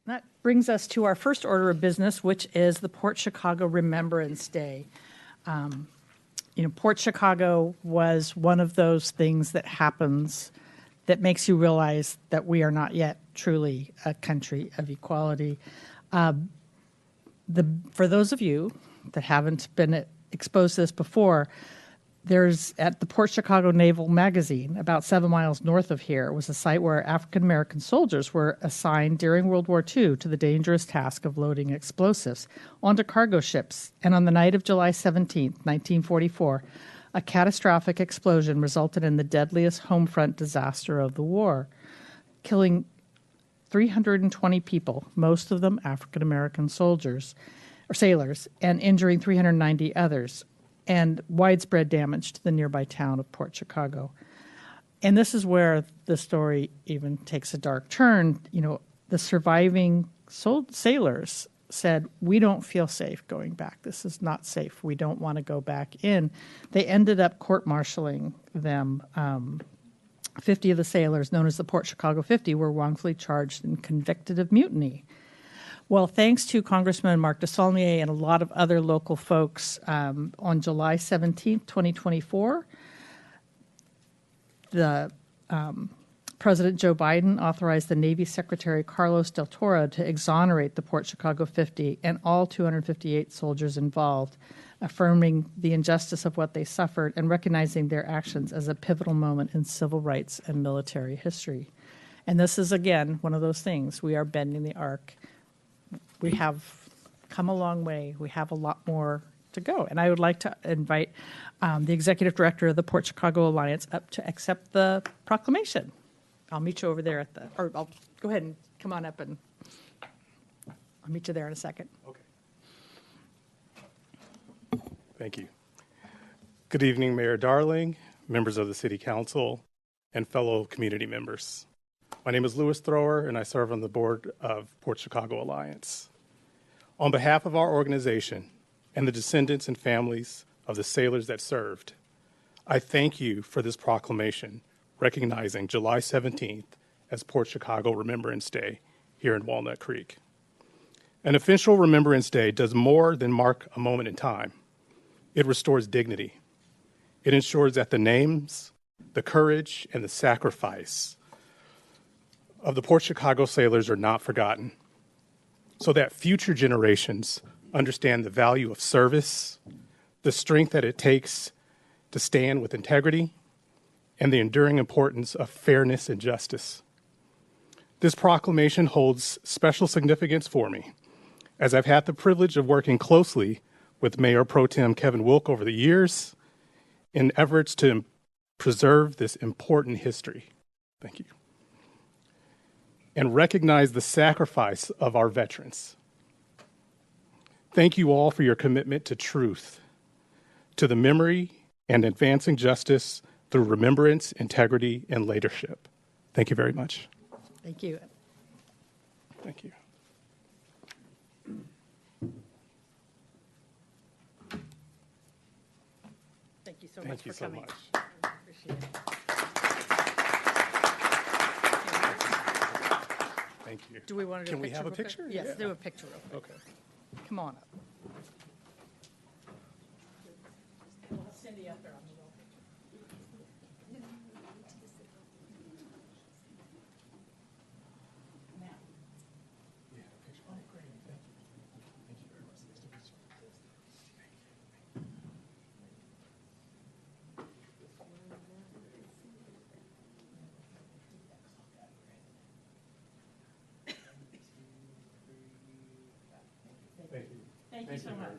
That brings us to our first order of business, which is the Port Chicago Remembrance Day. Port Chicago was one of those things that happens that makes you realize that we are not yet truly a country of equality. For those of you that haven't been exposed to this before, there's at the Port Chicago Naval Magazine, about 7 miles north of here, was a site where African-American soldiers were assigned during World War II to the dangerous task of loading explosives onto cargo ships. And on the night of July 17, 1944, a catastrophic explosion resulted in the deadliest home front disaster of the war, killing 320 people, most of them African-American soldiers or sailors, and injuring 390 others, and widespread damage to the nearby town of Port Chicago. And this is where the story even takes a dark turn. The surviving sailors said, we don't feel safe going back. This is not safe. We don't want to go back in. They ended up court-martialing them. 50 of the sailors, known as the Port Chicago 50, were wrongfully charged and convicted of mutiny. Well, thanks to Congressman Mark DeSaulnier and a lot of other local folks, on July 17, 2024, President Joe Biden authorized the Navy Secretary Carlos Del Toro to exonerate the Port Chicago 50 and all 258 soldiers involved, affirming the injustice of what they suffered and recognizing their actions as a pivotal moment in civil rights and military history. And this is, again, one of those things. We are bending the arc. We have come a long way. We have a lot more to go. And I would like to invite the Executive Director of the Port Chicago Alliance up to accept the proclamation. I'll meet you over there or I'll go ahead and come on up and I'll meet you there in a second. Okay. Thank you. Good evening, Mayor Darling, members of the City Council, and fellow community members. My name is Louis Thrower, and I serve on the board of Port Chicago Alliance. On behalf of our organization and the descendants and families of the sailors that served, I thank you for this proclamation recognizing July 17th as Port Chicago Remembrance Day here in Walnut Creek. An official Remembrance Day does more than mark a moment in time. It restores dignity. It ensures that the names, the courage, and the sacrifice of the Port Chicago sailors are not forgotten, so that future generations understand the value of service, the strength that it takes to stand with integrity, and the enduring importance of fairness and justice. This proclamation holds special significance for me, as I've had the privilege of working closely with Mayor Pro Tem Kevin Wilk over the years in efforts to preserve this important history. Thank you. And recognize the sacrifice of our veterans. Thank you all for your commitment to truth, to the memory and advancing justice through remembrance, integrity, and leadership. Thank you very much. Thank you. Thank you. Thank you so Thank much you for so coming. much. I appreciate it. Thank you. Do we want to do Can a we picture? have a real quick? picture? Yes, Yeah. do a picture real quick. Okay. Come on up. Cindy up there on the wall. Thank you so much.